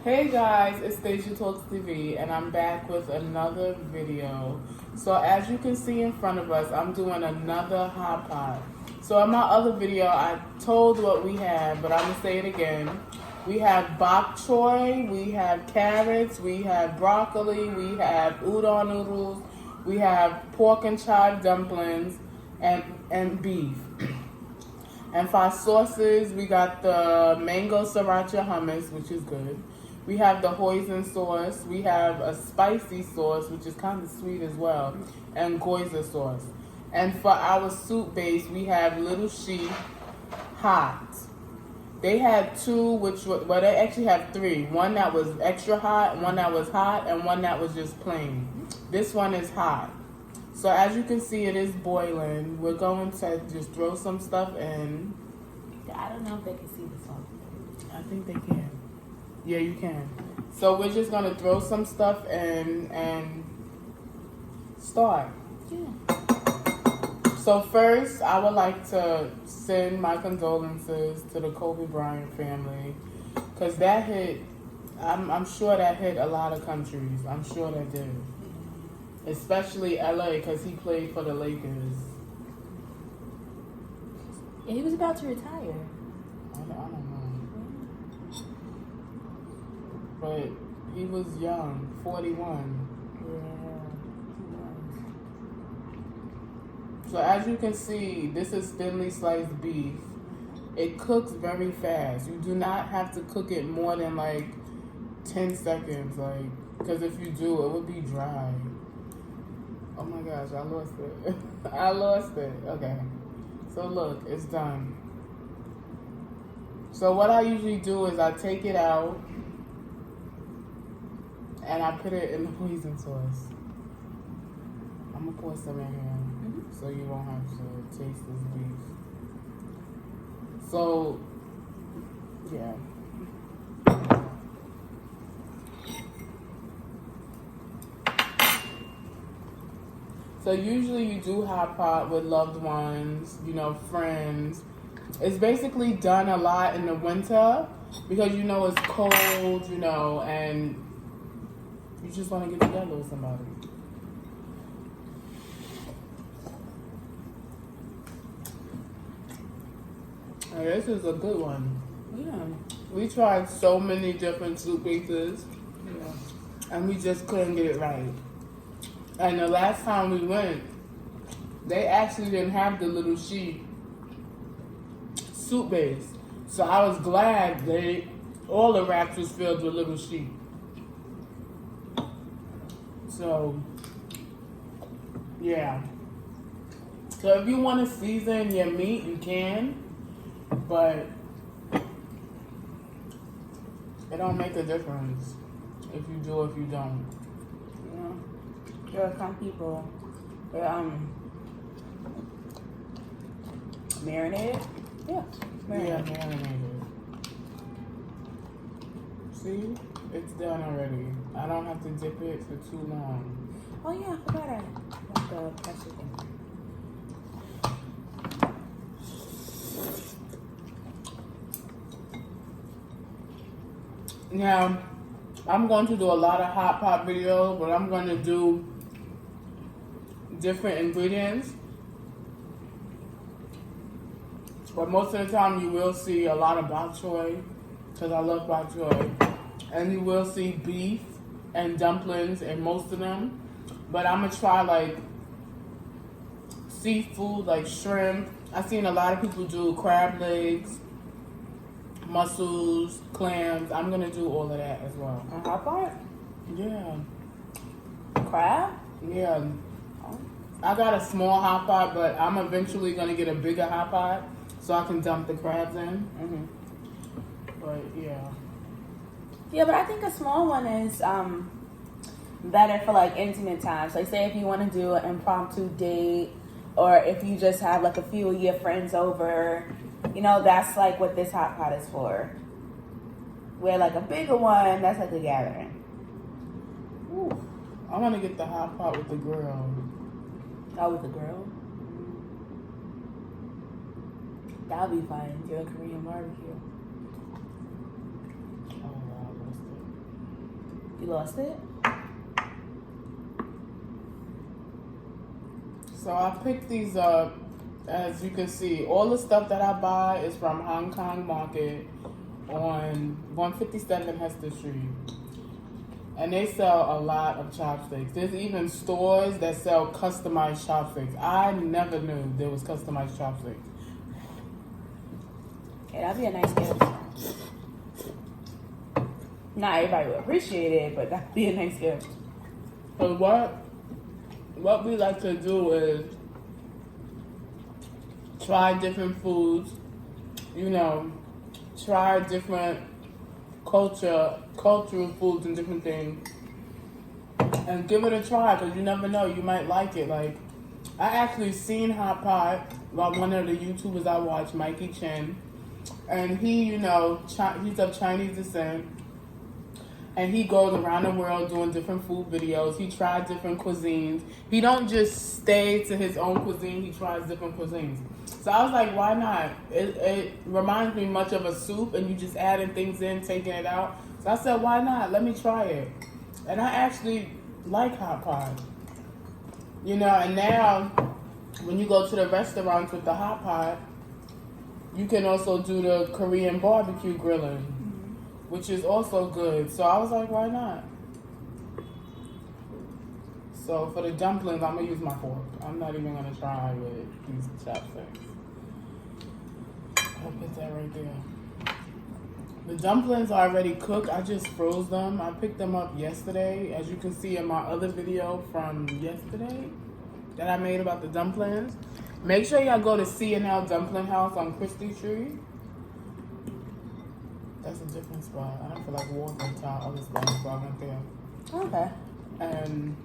Hey guys, it's Stacia Talks TV and I'm back with another video. So as you can see in front of us, I'm doing another hot pot. So in my other video, I told what we had, but I'm gonna say it again. We have bok choy, we have carrots, we have broccoli, we have udon noodles, we have pork and chive dumplings, and beef. And for our sauces, we got the mango sriracha hummus, which is good. We have the hoisin sauce. We have a spicy sauce, which is kind of sweet as well, and goiza sauce. And for our soup base, we have Little Sheep hot. They had two, well, they actually have three. One that was extra hot, one that was hot, and one that was just plain. This one is hot. So as you can see, it is boiling. We're going to just throw some stuff in. I don't know if they can see the salt. I think they can. Yeah, you can. So we're just going to throw some stuff in and start. Yeah. So first, I would like to send my condolences to the Kobe Bryant family. Because that hit, I'm sure that hit a lot of countries. I'm sure that did. Especially LA, because he played for the Lakers. And he was about to retire. I don't know. But he was young, 41. Yeah. So as you can see, this is thinly sliced beef. It cooks very fast. You do not have to cook it more than like 10 seconds, because if you do, it would be dry. Oh my gosh, I lost it. I lost it. Okay. So look, it's done. So what I usually do is I take it out and I put it in the hoisin sauce. I'm gonna pour some in here so you won't have to taste this beef. So, yeah. So usually you do hot pot with loved ones, friends. It's basically done a lot in the winter because it's cold, and you just want to get together with somebody. And this is a good one. Yeah. We tried so many different soup bases, and we just couldn't get it right. And the last time we went, they actually didn't have the Little Sheep soup base. So I was glad all the racks was filled with Little Sheep. So, yeah. So if you want to season your meat, you can. But it don't make a difference if you do or if you don't. There are some people that marinated. Yeah, marinated. Yeah, marinated. See, it's done already. I don't have to dip it for too long. Oh yeah, I forgot I got the pressure thing. Now, I'm going to do a lot of hot pot videos, but I'm going to do different ingredients. But most of the time you will see a lot of bok choy, because I love bok choy. And you will see beef and dumplings in most of them. But I'm going to try like seafood, like shrimp. I've seen a lot of people do crab legs, mussels, clams. I'm going to do all of that as well. A hot pot? Yeah. Crab? Yeah. I got a small hot pot, but I'm eventually going to get a bigger hot pot so I can dump the crabs in. But yeah. Yeah, but I think a small one is better for like intimate times. Like say if you want to do an impromptu date, or if you just have like a few of your friends over, that's like what this hot pot is for. Where like a bigger one, that's like a gathering. Ooh, I want to get the hot pot with the grill. Oh, with the grill? That'll be fun. Do a Korean barbecue. Oh, wow, that's good. You lost it? So I picked these up. As you can see, all the stuff that I buy is from Hong Kong Market on 157 Hester Street. And they sell a lot of chopsticks. There's even stores that sell customized chopsticks. I never knew there was customized chopsticks. Okay, that'd be a nice gift. Not everybody would appreciate it, but that'd be a nice gift. So what we like to do is try different foods, you know, try different cultural foods and different things, and give it a try, because you never know, you might like it. Like, I actually seen Hotpot by one of the YouTubers I watch, Mikey Chen, and he, you know, he's of Chinese descent, and he goes around the world doing different food videos. He tries different cuisines. He don't just stay to his own cuisine, he tries different cuisines. So I was like, why not? It reminds me much of a soup, and you just adding things in, taking it out. So I said, why not? Let me try it. And I actually like Hotpot. You know, and now when you go to the restaurants with the Hotpot, you can also do the Korean barbecue grilling, which is also good. So I was like, why not? So for the dumplings, I'm going to use my fork. I'm not even going to try with these chopsticks. I'll put that right there. The dumplings are already cooked. I just froze them. I picked them up yesterday. As you can see in my other video from yesterday that I made about the dumplings. Make sure y'all go to C&L Dumpling House on Christie Street. That's a different spot. I don't feel like walking to our other spot, so I went there. Okay. And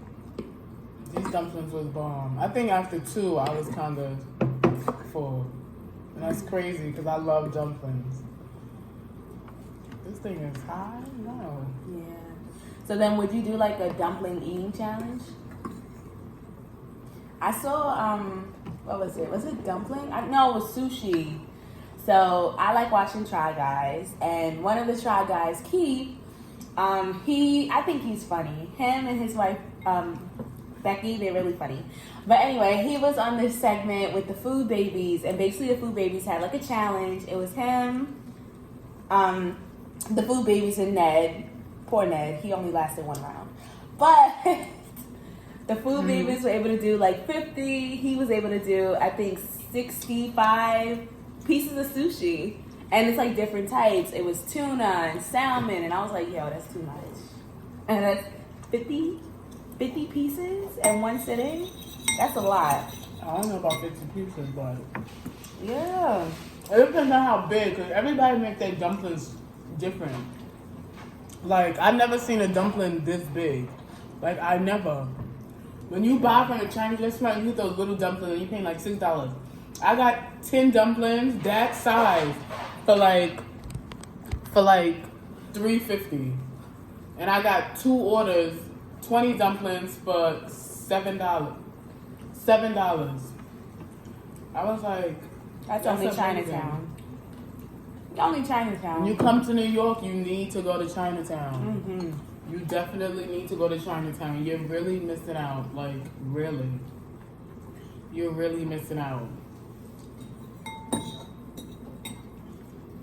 these dumplings was bomb. I think after 2, I was kind of full. And that's crazy, because I love dumplings. This thing is high? No. Yeah. So then would you do like a dumpling eating challenge? I saw, what was it? Was it dumpling? No, it was sushi. So I like watching Try Guys, and one of the Try Guys, Keith, I think he's funny. Him and his wife, Becky, they're really funny. But anyway, he was on this segment with the Food Babies, and basically the Food Babies had like a challenge. It was him, the Food Babies, and Ned. Poor Ned, he only lasted 1 round. But the Food Babies were able to do like 50. He was able to do, I think, 65 pieces of sushi. And it's like different types. It was tuna and salmon, and I was like, yo, that's too much. And that's 50 pieces in one sitting? That's a lot. I don't know about 50 pieces, but yeah. it depends on how big, because everybody makes their dumplings different. Like, I've never seen a dumpling this big. Like, I never. When you buy from a Chinese restaurant, you get those little dumplings and you pay like $6. I got 10 dumplings that size for like $3.50. And I got 2 orders, 20 dumplings for $7. I was like, That's only amazing. Chinatown. Only Chinatown. When you come to New York, you need to go to Chinatown. Mm-hmm. You definitely need to go to Chinatown. You're really missing out. Like, really. You're really missing out.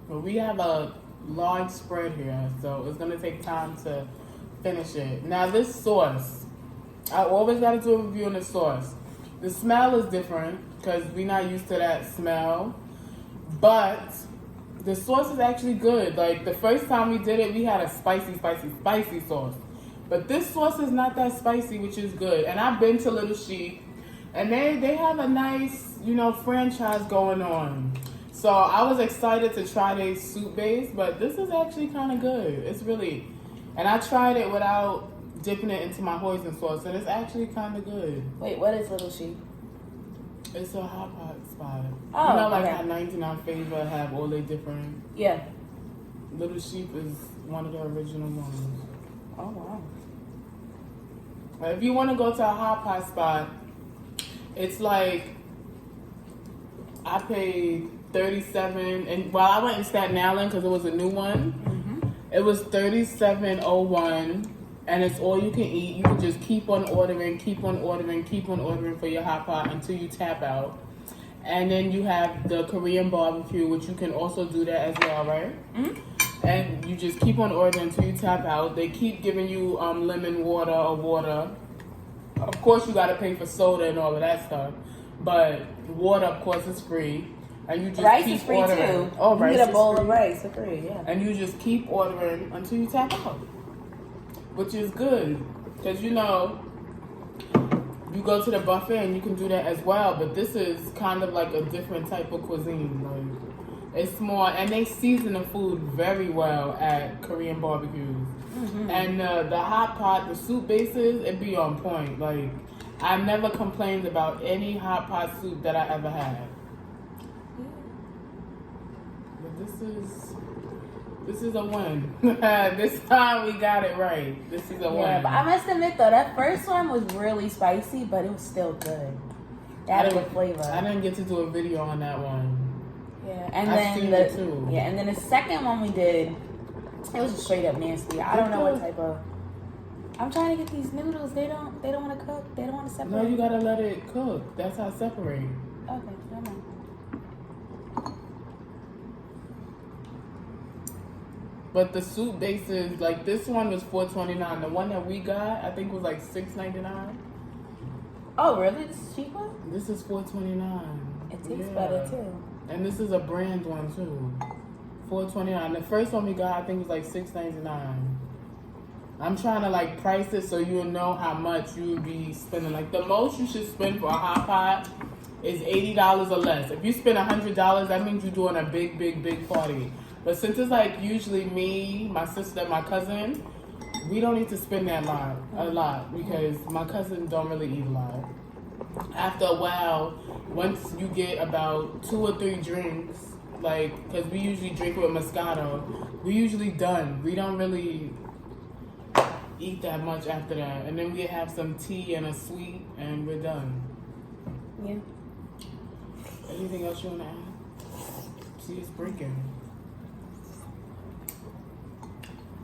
But we have a large spread here, so it's going to take time to finish it. Now, this sauce, I always got to do a review on the sauce. The smell is different because we're not used to that smell. But the sauce is actually good. Like, the first time we did it, we had a spicy sauce. But this sauce is not that spicy, which is good. And I've been to Little Sheep, and they have a nice, franchise going on. So I was excited to try their soup base, but this is actually kind of good. It's really, and I tried it without dipping it into my hoisin sauce, and it's actually kind of good. Wait, what is Little Sheep? It's a Hotpot spot. Oh, like okay. how 99 Favor have all their different. Yeah. Little Sheep is one of the original ones. Oh, wow. But if you want to go to a Hotpot spot, it's like, I paid $37, and I went in Staten Island because it was a new one. Mm-hmm. It was $37.01 and it's all you can eat. You can just keep on ordering for your hot pot until you tap out. And then you have the Korean barbecue, which you can also do that as well, right? Mm-hmm. And you just keep on ordering until you tap out. They keep giving you lemon water or water. Of course, you got to pay for soda and all of that stuff. But water, of course, is free. And you just rice keep is free ordering. too. Oh, rice you get a bowl is free. of rice for free, yeah. And you just keep ordering until you tap out, which is good. Because, you know, you go to the buffet and you can do that as well. But this is kind of like a different type of cuisine. Like, it's more, and they season the food very well at Korean barbecues. Mm-hmm. And the hot pot, the soup bases, it be on point. Like, I never complained about any hot pot soup that I ever had. But this is a win. This time we got it right. This is a win. Yeah, but I must admit though, that first one was really spicy, but it was still good. That had a good flavor. I didn't get to do a video on that one. Yeah, and I've seen it too. Yeah, and then the second one we did, it was just straight up nasty. I don't know what type of. I'm trying to get these noodles. They don't want to cook. They don't want to separate. No, you gotta let it cook. That's how it separates. Okay, never mind. But the soup bases, like this one was $4.29. The one that we got, I think, was like $6.99. Oh, really? This is cheaper? This is $4.29. It tastes better too. And this is a brand one too. $4.29. The first one we got, I think, was like $6.99. I'm trying to like price it so you'll know how much you would be spending. Like the most you should spend for a hot pot is $80 or less. If you spend $100, that means you're doing a big party. But since it's like usually me, my sister, my cousin, we don't need to spend that a lot because my cousin don't really eat a lot. After a while, once you get about 2 or 3 drinks, like, because we usually drink with Moscato, we usually done. We don't really eat that much after that. And then we have some tea and a sweet and we're done. Yeah. Anything else you want to add? See, it's breaking.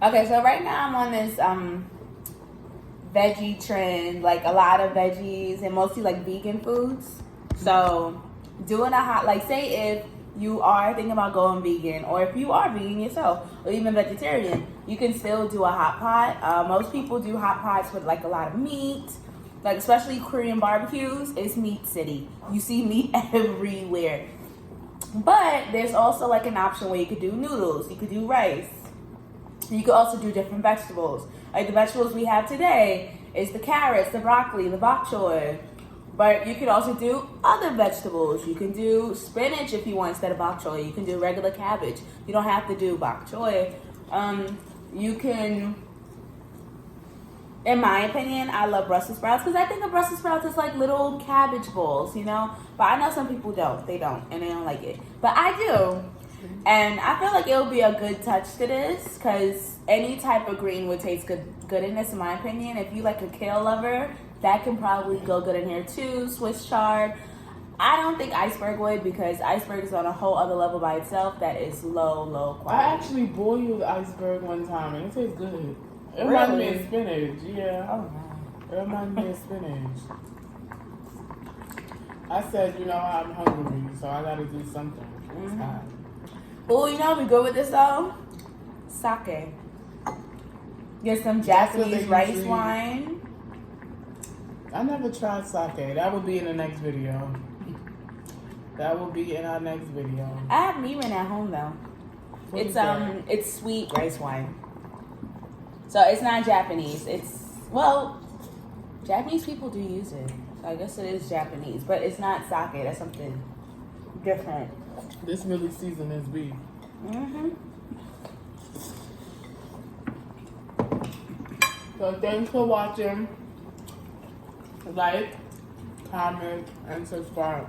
Okay, so right now I'm on this veggie trend, like a lot of veggies and mostly like vegan foods. So doing a hot, like say if you are thinking about going vegan, or if you are vegan yourself, or even vegetarian, you can still do a hot pot. Most people do hot pots with like a lot of meat, like especially Korean barbecues. It's meat city. You see meat everywhere. But there's also like an option where you could do noodles, you could do rice. You could also do different vegetables. Like the vegetables we have today is the carrots, the broccoli, the bok choy. But you could also do other vegetables. You can do spinach if you want instead of bok choy. You can do regular cabbage. You don't have to do bok choy. You can, in my opinion, I love Brussels sprouts because I think of Brussels sprouts as like little cabbage balls, you know? But I know some people don't. They don't, and they don't like it. But I do. And I feel like it'll be a good touch to this because any type of green would taste good in this, in my opinion. If you like a kale lover, that can probably go good in here too. Swiss chard. I don't think iceberg would because iceberg is on a whole other level by itself that is low quality. I actually boiled iceberg one time and it tastes good. It reminds me of spinach, yeah. Oh, no. It reminds me of spinach. I said, you know, I'm hungry, so I gotta do something. It's hot. Oh, you know, we good with this though? Sake. Get some Japanese rice wine. I never tried sake. That will be in the next video. That will be in our next video. I have Mirin at home though. It's sweet rice wine. So it's not Japanese. Well, Japanese people do use it. So I guess it is Japanese, but it's not sake. That's something different. This really seasoned this beef. So thanks for watching. Like, comment, and subscribe.